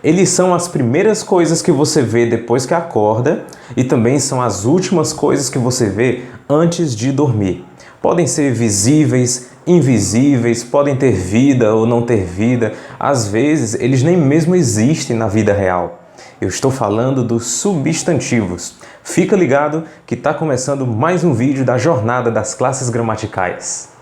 Eles são as primeiras coisas que você vê depois que acorda e também são as últimas coisas que você vê antes de dormir. Podem ser visíveis, invisíveis, podem ter vida ou não ter vida. Às vezes, eles nem mesmo existem na vida real. Eu estou falando dos substantivos. Fica ligado que está começando mais um vídeo da Jornada das Classes Gramaticais.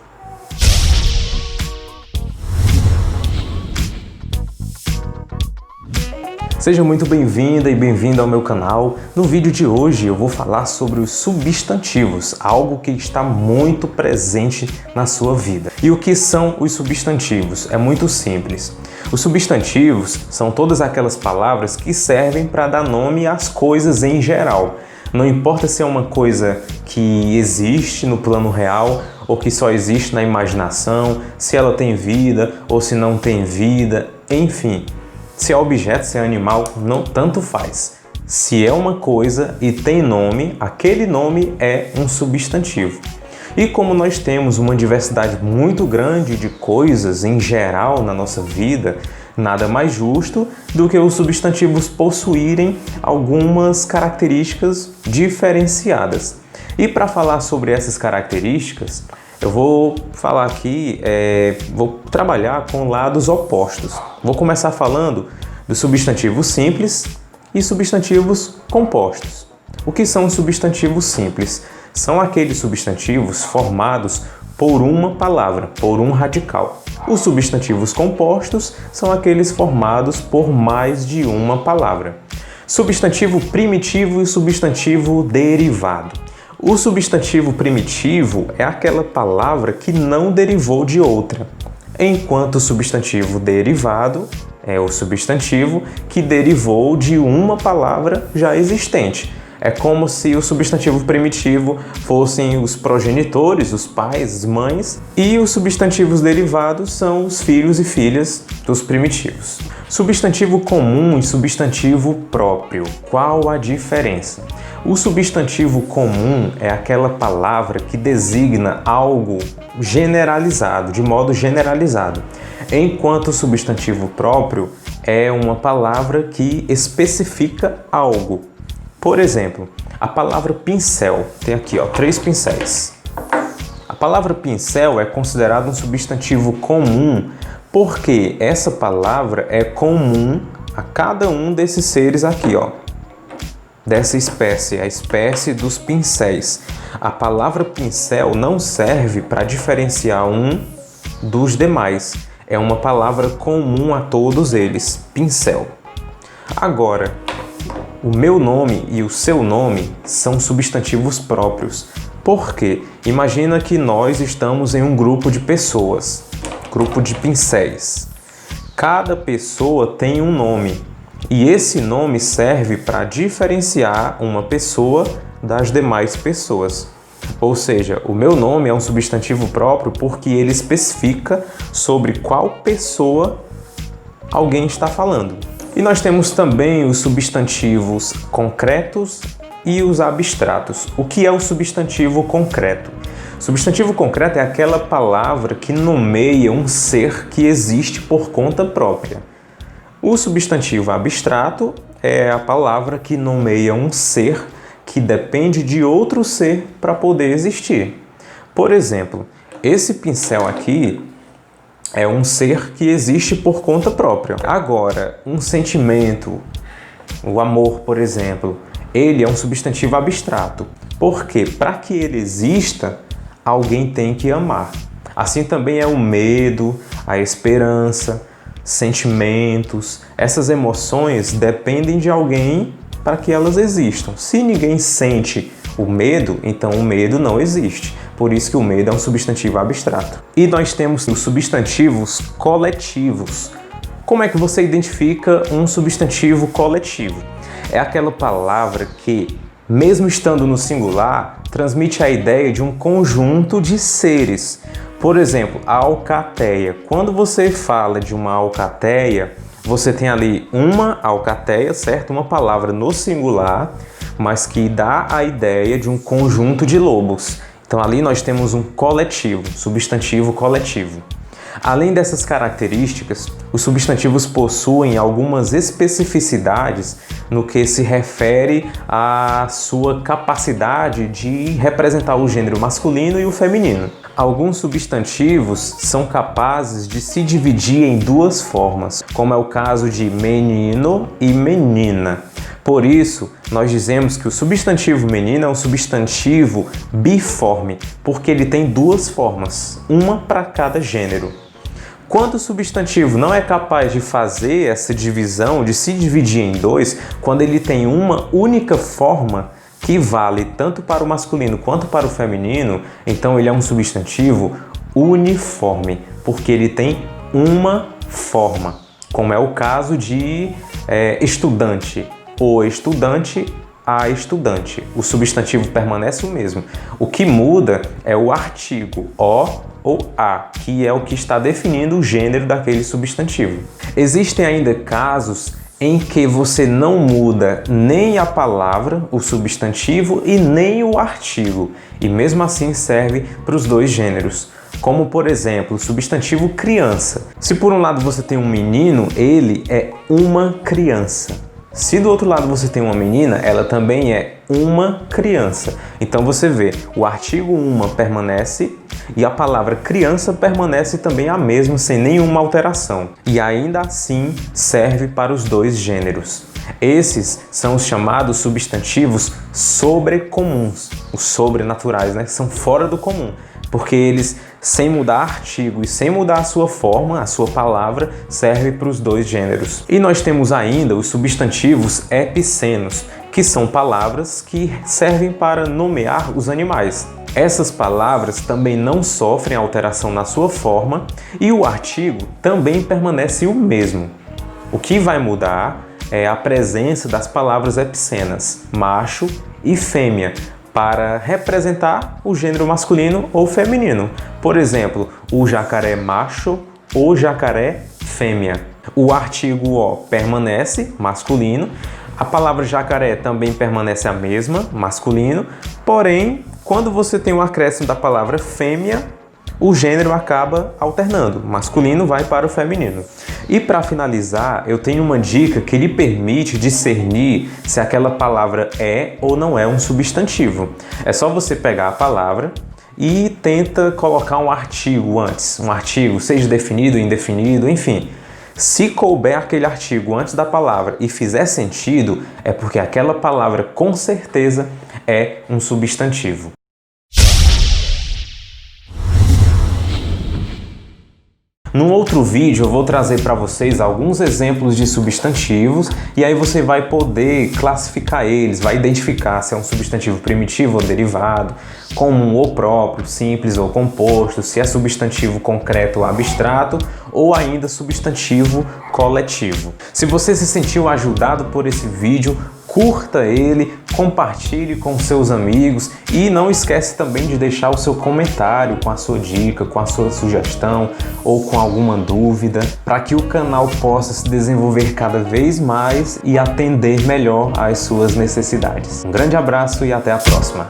Seja muito bem-vinda e bem-vindo ao meu canal. No vídeo de hoje eu vou falar sobre os substantivos, algo que está muito presente na sua vida. E o que são os substantivos? É muito simples. Os substantivos são todas aquelas palavras que servem para dar nome às coisas em geral. Não importa se é uma coisa que existe no plano real ou que só existe na imaginação, se ela tem vida ou se não tem vida, enfim. Se é objeto, se é animal, não tanto faz. Se é uma coisa e tem nome, aquele nome é um substantivo. E como nós temos uma diversidade muito grande de coisas em geral na nossa vida, nada mais justo do que os substantivos possuírem algumas características diferenciadas. E para falar sobre essas características, eu vou falar aqui, vou trabalhar com lados opostos. Vou começar falando dos substantivos simples e substantivos compostos. O que são os substantivos simples? São aqueles substantivos formados por uma palavra, por um radical. Os substantivos compostos são aqueles formados por mais de uma palavra. Substantivo primitivo e substantivo derivado. O substantivo primitivo é aquela palavra que não derivou de outra, enquanto o substantivo derivado é o substantivo que derivou de uma palavra já existente. É como se o substantivo primitivo fossem os progenitores, os pais, as mães, e os substantivos derivados são os filhos e filhas dos primitivos. Substantivo comum e substantivo próprio. Qual a diferença? O substantivo comum é aquela palavra que designa algo generalizado, de modo generalizado, enquanto o substantivo próprio é uma palavra que especifica algo. Por exemplo, a palavra pincel, tem aqui 3 pincéis. A palavra pincel é considerada um substantivo comum porque essa palavra é comum a cada um desses seres aqui, dessa espécie, a espécie dos pincéis. A palavra pincel não serve para diferenciar um dos demais. É uma palavra comum a todos eles, pincel. Agora, o meu nome e o seu nome são substantivos próprios. Por quê? Imagina que nós estamos em um grupo de pessoas, grupo de pincéis. Cada pessoa tem um nome e esse nome serve para diferenciar uma pessoa das demais pessoas. Ou seja, o meu nome é um substantivo próprio porque ele especifica sobre qual pessoa alguém está falando. E nós temos também os substantivos concretos e os abstratos. O que é o substantivo concreto? Substantivo concreto é aquela palavra que nomeia um ser que existe por conta própria. O substantivo abstrato é a palavra que nomeia um ser que depende de outro ser para poder existir. Por exemplo, esse pincel aqui é um ser que existe por conta própria. Agora, um sentimento, o amor, por exemplo, ele é um substantivo abstrato. Porque para que ele exista, alguém tem que amar. Assim também é o medo, a esperança, sentimentos. Essas emoções dependem de alguém para que elas existam. Se ninguém sente o medo, então o medo não existe. Por isso que o medo é um substantivo abstrato. E nós temos os substantivos coletivos. Como é que você identifica um substantivo coletivo? É aquela palavra que, mesmo estando no singular, transmite a ideia de um conjunto de seres. Por exemplo, a alcateia. Quando você fala de uma alcateia, você tem ali uma alcateia, certo? Uma palavra no singular, mas que dá a ideia de um conjunto de lobos. Então ali nós temos um coletivo, substantivo coletivo. Além dessas características, os substantivos possuem algumas especificidades no que se refere à sua capacidade de representar o gênero masculino e o feminino. Alguns substantivos são capazes de se dividir em duas formas, como é o caso de menino e menina. Por isso, nós dizemos que o substantivo menino é um substantivo biforme, porque ele tem duas formas, uma para cada gênero. Quando o substantivo não é capaz de fazer essa divisão, de se dividir em dois, quando ele tem uma única forma que vale tanto para o masculino quanto para o feminino, então ele é um substantivo uniforme, porque ele tem uma forma, como é o caso de estudante. O estudante, a estudante. O substantivo permanece o mesmo. O que muda é o artigo o ou a, que é o que está definindo o gênero daquele substantivo. Existem ainda casos em que você não muda nem a palavra, o substantivo, e nem o artigo, e mesmo assim serve para os dois gêneros. Como, por exemplo, o substantivo criança. Se por um lado você tem um menino, ele é uma criança. Se do outro lado você tem uma menina, ela também é uma criança. Então você vê, o artigo uma permanece e a palavra criança permanece também a mesma, sem nenhuma alteração. E ainda assim serve para os dois gêneros. Esses são os chamados substantivos sobrecomuns, os sobrenaturais, né? Que são fora do comum. Porque eles, sem mudar artigo e sem mudar a sua forma, a sua palavra, serve para os dois gêneros. E nós temos ainda os substantivos epicenos, que são palavras que servem para nomear os animais. Essas palavras também não sofrem alteração na sua forma e o artigo também permanece o mesmo. O que vai mudar é a presença das palavras epicenas, macho e fêmea, para representar o gênero masculino ou feminino. Por exemplo, o jacaré macho ou jacaré fêmea. O artigo o permanece, masculino. A palavra jacaré também permanece a mesma, masculino. Porém, quando você tem o acréscimo da palavra fêmea, o gênero acaba alternando. Masculino vai para o feminino. E para finalizar, eu tenho uma dica que lhe permite discernir se aquela palavra é ou não é um substantivo. É só você pegar a palavra e tenta colocar um artigo antes. Um artigo, seja definido, indefinido, enfim. Se couber aquele artigo antes da palavra e fizer sentido, é porque aquela palavra com certeza é um substantivo. Num outro vídeo eu vou trazer para vocês alguns exemplos de substantivos e aí você vai poder classificar eles, vai identificar se é um substantivo primitivo ou derivado, comum ou próprio, simples ou composto, se é substantivo concreto ou abstrato ou ainda substantivo coletivo. Se você se sentiu ajudado por esse vídeo, curta ele, compartilhe com seus amigos e não esquece também de deixar o seu comentário com a sua dica, com a sua sugestão ou com alguma dúvida para que o canal possa se desenvolver cada vez mais e atender melhor às suas necessidades. Um grande abraço e até a próxima!